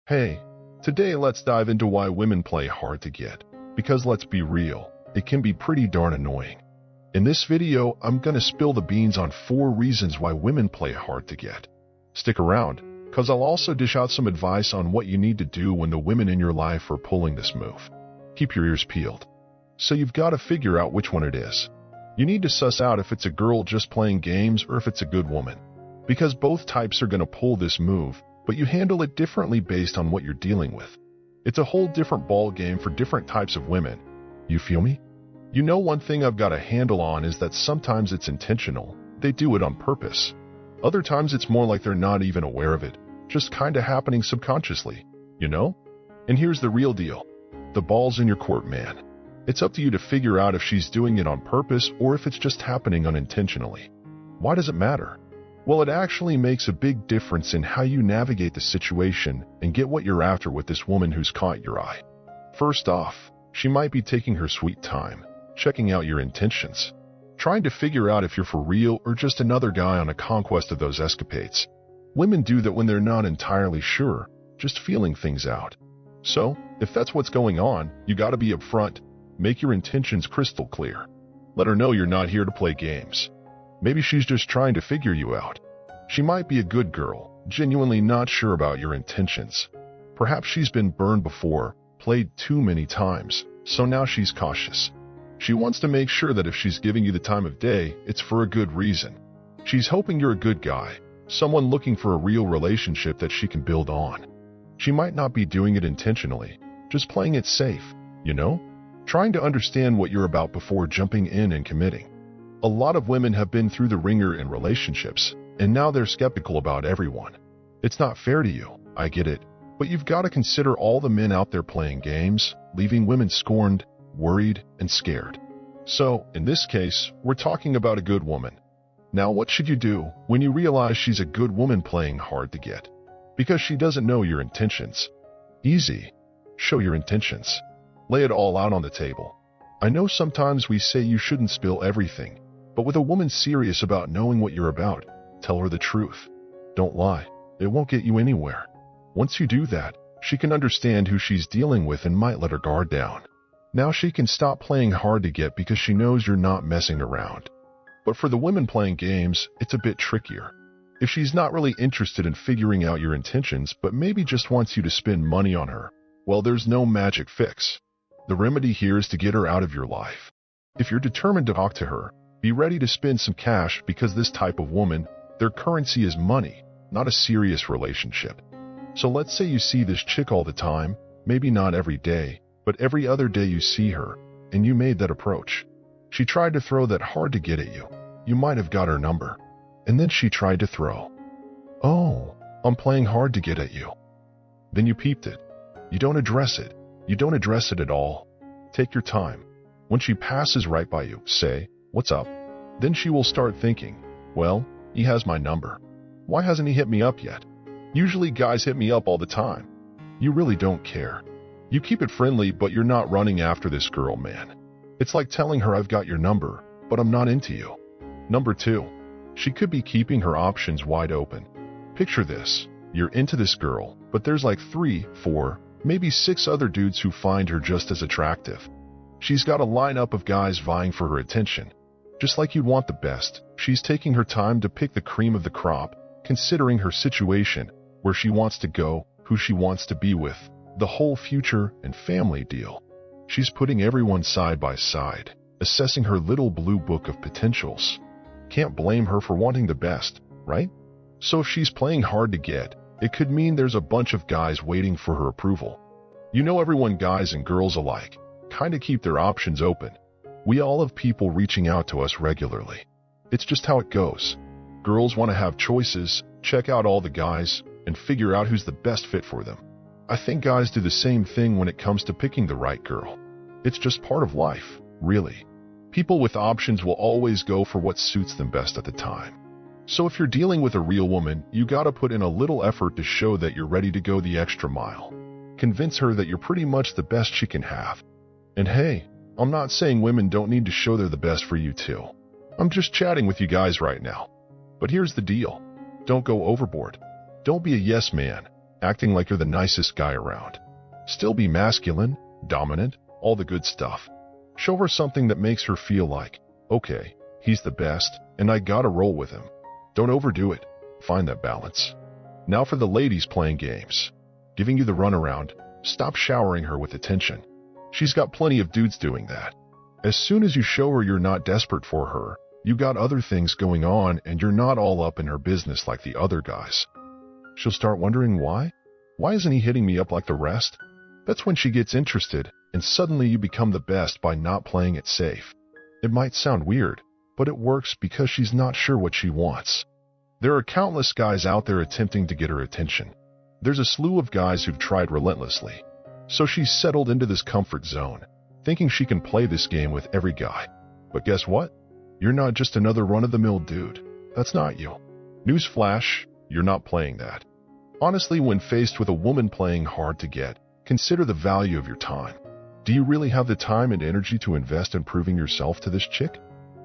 Hey, today let's dive into why women play hard to get. Because let's be real, it can be pretty darn annoying. In this video, I'm gonna spill the beans on 4 reasons why women play hard to get. Stick around, cause I'll also dish out some advice on what you need to do when the women in your life are pulling this move. Keep your ears peeled. So you've gotta figure out which one it is. You need to suss out if it's a girl just playing games or if it's a good woman. Because both types are gonna pull this move, but you handle it differently based on what you're dealing with. It's a whole different ball game for different types of women. You feel me? You know, one thing I've got a handle on is that sometimes it's intentional. They do it on purpose. Other times it's more like they're not even aware of it, just kinda happening subconsciously, you know? And here's the real deal. The ball's in your court, man. It's up to you to figure out if she's doing it on purpose or if it's just happening unintentionally. Why does it matter? Well, it actually makes a big difference in how you navigate the situation and get what you're after with this woman who's caught your eye. First off, she might be taking her sweet time, checking out your intentions, trying to figure out if you're for real or just another guy on a conquest of those escapades. Women do that when they're not entirely sure, just feeling things out. So, if that's what's going on, you gotta be upfront, make your intentions crystal clear. Let her know you're not here to play games. Maybe she's just trying to figure you out. She might be a good girl, genuinely not sure about your intentions. Perhaps she's been burned before, played too many times, so now she's cautious. She wants to make sure that if she's giving you the time of day, it's for a good reason. She's hoping you're a good guy, someone looking for a real relationship that she can build on. She might not be doing it intentionally, just playing it safe, you know? Trying to understand what you're about before jumping in and committing. A lot of women have been through the ringer in relationships, and now they're skeptical about everyone. It's not fair to you, I get it, but you've got to consider all the men out there playing games, leaving women scorned, worried, and scared. So, in this case, we're talking about a good woman. Now, what should you do when you realize she's a good woman playing hard to get? Because she doesn't know your intentions. Easy. Show your intentions. Lay it all out on the table. I know sometimes we say you shouldn't spill everything, but with a woman serious about knowing what you're about, tell her the truth. Don't lie. It won't get you anywhere. Once you do that, she can understand who she's dealing with and might let her guard down. Now she can stop playing hard to get because she knows you're not messing around. But for the women playing games, it's a bit trickier. If she's not really interested in figuring out your intentions, but maybe just wants you to spend money on her, well, there's no magic fix. The remedy here is to get her out of your life. If you're determined to talk to her, be ready to spend some cash because this type of woman, their currency is money, not a serious relationship. So let's say you see this chick all the time, maybe not every day, but every other day you see her, and you made that approach. She tried to throw that hard to get at you. You might have got her number. And then she tried to throw. Oh, I'm playing hard to get at you. Then you peeped it. You don't address it. You don't address it at all. Take your time. When she passes right by you, say, "What's up?" Then she will start thinking, well, he has my number. Why hasn't he hit me up yet? Usually guys hit me up all the time. You really don't care. You keep it friendly, but you're not running after this girl, man. It's like telling her I've got your number, but I'm not into you. Number 2, she could be keeping her options wide open. Picture this. You're into this girl, but there's like 3, 4, maybe 6 other dudes who find her just as attractive. She's got a lineup of guys vying for her attention. Just like you'd want the best, she's taking her time to pick the cream of the crop, considering her situation, where she wants to go, who she wants to be with, the whole future and family deal. She's putting everyone side by side, assessing her little blue book of potentials. Can't blame her for wanting the best, right? So if she's playing hard to get, it could mean there's a bunch of guys waiting for her approval. You know, everyone, guys and girls alike, kinda keep their options open. We all have people reaching out to us regularly. It's just how it goes. Girls want to have choices, check out all the guys, and figure out who's the best fit for them. I think guys do the same thing when it comes to picking the right girl. It's just part of life, really. People with options will always go for what suits them best at the time. So if you're dealing with a real woman, you gotta put in a little effort to show that you're ready to go the extra mile. Convince her that you're pretty much the best she can have. And hey, I'm not saying women don't need to show they're the best for you too. I'm just chatting with you guys right now. But here's the deal. Don't go overboard. Don't be a yes man. acting like you're the nicest guy around. Still be masculine, dominant, all the good stuff. Show her something that makes her feel like, okay, he's the best, and I gotta roll with him. Don't overdo it. Find that balance. Now for the ladies playing games. Giving you the runaround, stop showering her with attention. She's got plenty of dudes doing that. As soon as you show her you're not desperate for her, you got other things going on and you're not all up in her business like the other guys. She'll start wondering why? Why isn't he hitting me up like the rest? That's when she gets interested, and suddenly you become the best by not playing it safe. It might sound weird, but it works because she's not sure what she wants. There are countless guys out there attempting to get her attention. There's a slew of guys who've tried relentlessly. So she's settled into this comfort zone, thinking she can play this game with every guy. But guess what? You're not just another run-of-the-mill dude. That's not you. Newsflash, you're not playing that. Honestly, when faced with a woman playing hard to get, consider the value of your time. Do you really have the time and energy to invest in proving yourself to this chick?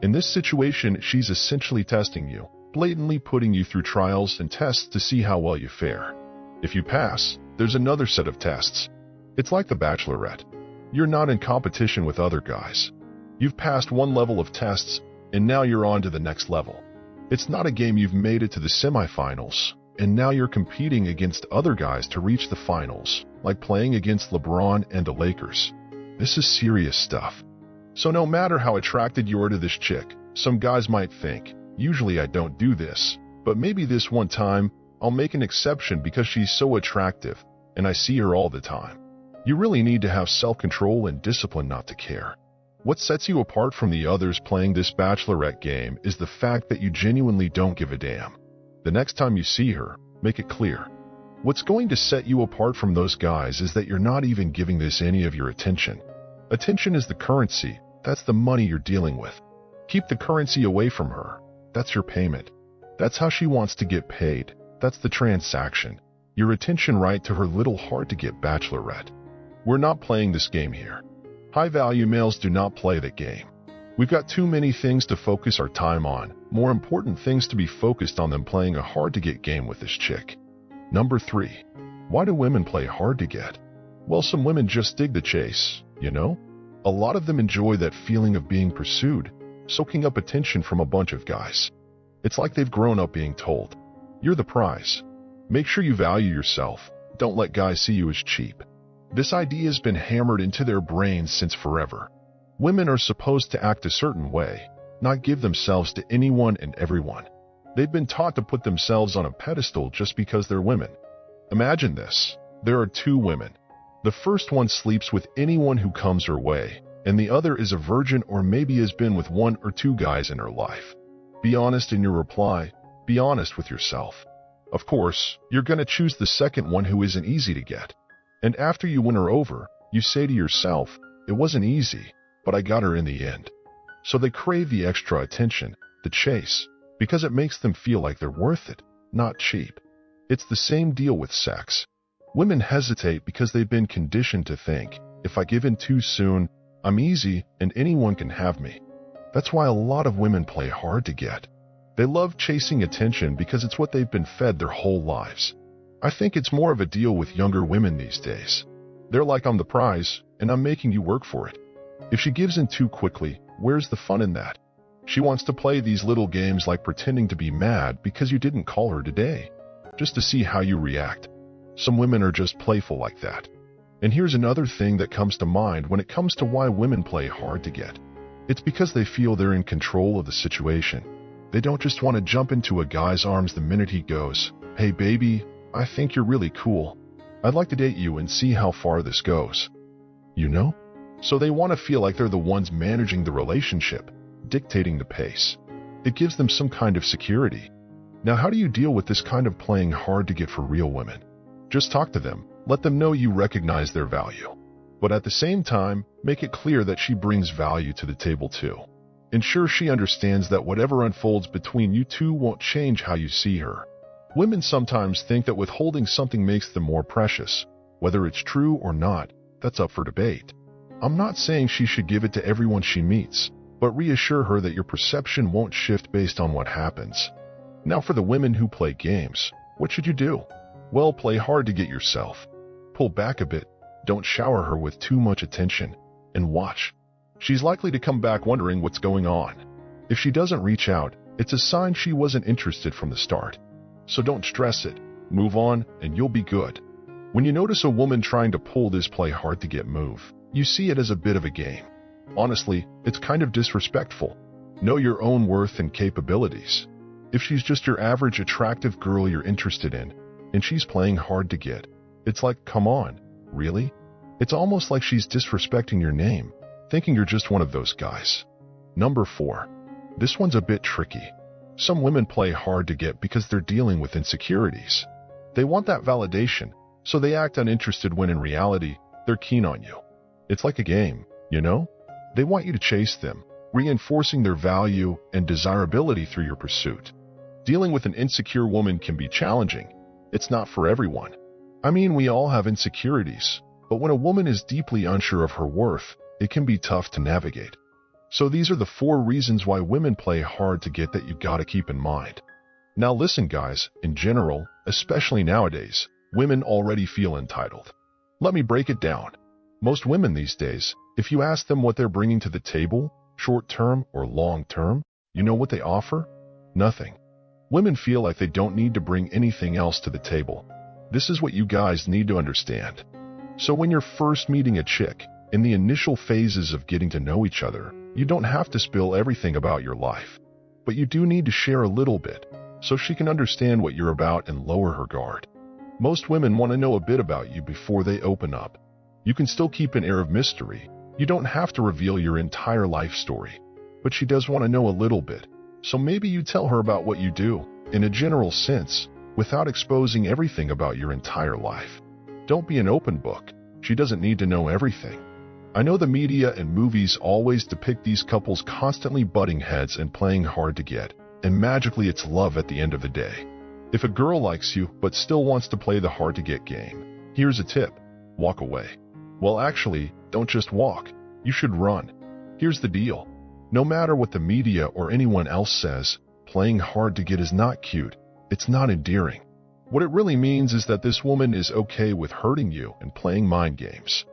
In this situation, she's essentially testing you, blatantly putting you through trials and tests to see how well you fare. If you pass, there's another set of tests. It's like the Bachelorette. You're not in competition with other guys. You've passed one level of tests, and now you're on to the next level. It's not a game you've made it to the semifinals, and now you're competing against other guys to reach the finals, like playing against LeBron and the Lakers. This is serious stuff. So no matter how attracted you are to this chick, some guys might think, usually I don't do this, but maybe this one time, I'll make an exception because she's so attractive, and I see her all the time. You really need to have self-control and discipline not to care. What sets you apart from the others playing this Bachelorette game is the fact that you genuinely don't give a damn. The next time you see her, make it clear. What's going to set you apart from those guys is that you're not even giving this any of your attention. Attention is the currency. That's the money you're dealing with. Keep the currency away from her. That's your payment. That's how she wants to get paid. That's the transaction. Your attention right to her little hard-to-get Bachelorette. We're not playing this game here. High-value males do not play that game. We've got too many things to focus our time on, more important things to be focused on than playing a hard-to-get game with this chick. Number 3. Why do women play hard to get? Well, some women just dig the chase, you know? A lot of them enjoy that feeling of being pursued, soaking up attention from a bunch of guys. It's like they've grown up being told, you're the prize. Make sure you value yourself. Don't let guys see you as cheap. This idea has been hammered into their brains since forever. Women are supposed to act a certain way, not give themselves to anyone and everyone. They've been taught to put themselves on a pedestal just because they're women. Imagine this. There are 2 women. The first one sleeps with anyone who comes her way, and the other is a virgin or maybe has been with 1 or 2 guys in her life. Be honest in your reply. Be honest with yourself. Of course, you're going to choose the second one who isn't easy to get. And after you win her over, you say to yourself, it wasn't easy, but I got her in the end. So they crave the extra attention, the chase, because it makes them feel like they're worth it, not cheap. It's the same deal with sex. Women hesitate because they've been conditioned to think, if I give in too soon, I'm easy and anyone can have me. That's why a lot of women play hard to get. They love chasing attention because it's what they've been fed their whole lives. I think it's more of a deal with younger women these days. They're like, I'm the prize, and I'm making you work for it. If she gives in too quickly, where's the fun in that? She wants to play these little games like pretending to be mad because you didn't call her today, just to see how you react. Some women are just playful like that. And here's another thing that comes to mind when it comes to why women play hard to get. It's because they feel they're in control of the situation. They don't just want to jump into a guy's arms the minute he goes, hey baby, I think you're really cool. I'd like to date you and see how far this goes. You know? So they want to feel like they're the ones managing the relationship, dictating the pace. It gives them some kind of security. Now, how do you deal with this kind of playing hard to get for real women? Just talk to them. Let them know you recognize their value. But at the same time, make it clear that she brings value to the table too. Ensure she understands that whatever unfolds between you two won't change how you see her. Women sometimes think that withholding something makes them more precious. Whether it's true or not, that's up for debate. I'm not saying she should give it to everyone she meets, but reassure her that your perception won't shift based on what happens. Now for the women who play games, what should you do? Well, play hard to get yourself. Pull back a bit, don't shower her with too much attention, and watch. She's likely to come back wondering what's going on. If she doesn't reach out, it's a sign she wasn't interested from the start. So don't stress it, move on, and you'll be good. When you notice a woman trying to pull this play hard to get move, you see it as a bit of a game. Honestly, it's kind of disrespectful. Know your own worth and capabilities. If she's just your average attractive girl you're interested in, and she's playing hard to get, it's like, come on, really? It's almost like she's disrespecting your name, thinking you're just one of those guys. Number 4. This one's a bit tricky. Some women play hard to get because they're dealing with insecurities. They want that validation, so they act uninterested when in reality, they're keen on you. It's like a game, you know? They want you to chase them, reinforcing their value and desirability through your pursuit. Dealing with an insecure woman can be challenging. It's not for everyone. I mean, we all have insecurities, but when a woman is deeply unsure of her worth, it can be tough to navigate. So these are the 4 reasons why women play hard to get that you gotta keep in mind. Now listen guys, in general, especially nowadays, women already feel entitled. Let me break it down. Most women these days, if you ask them what they're bringing to the table, short-term or long-term, you know what they offer? Nothing. Women feel like they don't need to bring anything else to the table. This is what you guys need to understand. So when you're first meeting a chick, in the initial phases of getting to know each other, you don't have to spill everything about your life. But you do need to share a little bit, so she can understand what you're about and lower her guard. Most women want to know a bit about you before they open up. You can still keep an air of mystery. You don't have to reveal your entire life story. But she does want to know a little bit, so maybe you tell her about what you do, in a general sense, without exposing everything about your entire life. Don't be an open book. She doesn't need to know everything. I know the media and movies always depict these couples constantly butting heads and playing hard to get, and magically it's love at the end of the day. If a girl likes you but still wants to play the hard to get game, here's a tip: walk away. Well, actually, don't just walk. You should run. Here's the deal. No matter what the media or anyone else says, playing hard to get is not cute. It's not endearing. What it really means is that this woman is okay with hurting you and playing mind games.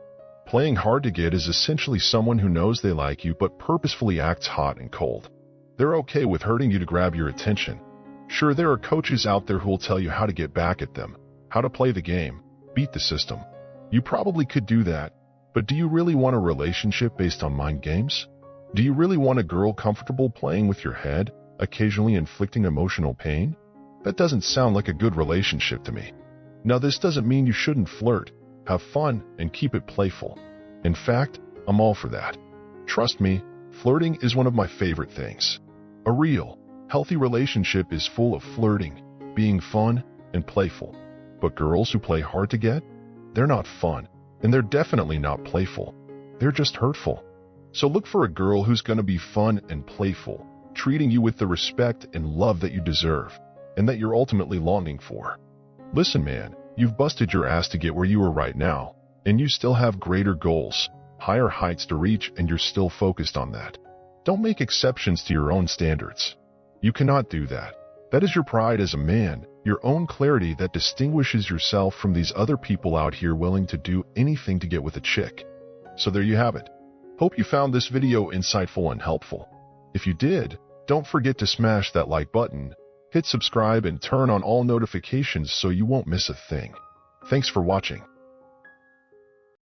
Playing hard to get is essentially someone who knows they like you but purposefully acts hot and cold. They're okay with hurting you to grab your attention. Sure, there are coaches out there who will tell you how to get back at them, how to play the game, beat the system. You probably could do that, but do you really want a relationship based on mind games? Do you really want a girl comfortable playing with your head, occasionally inflicting emotional pain? That doesn't sound like a good relationship to me. Now, this doesn't mean you shouldn't flirt, have fun, and keep it playful. In fact, I'm all for that. Trust me, flirting is one of my favorite things. A real, healthy relationship is full of flirting, being fun, and playful. But girls who play hard to get? They're not fun, and they're definitely not playful. They're just hurtful. So look for a girl who's going to be fun and playful, treating you with the respect and love that you deserve, and that you're ultimately longing for. Listen, man, you've busted your ass to get where you are right now, and you still have greater goals, higher heights to reach, and you're still focused on that. Don't make exceptions to your own standards. You cannot do that. That is your pride as a man, your own clarity that distinguishes yourself from these other people out here willing to do anything to get with a chick. So there you have it. Hope you found this video insightful and helpful. If you did, don't forget to smash that like button, hit subscribe, and turn on all notifications so you won't miss a thing. Thanks for watching.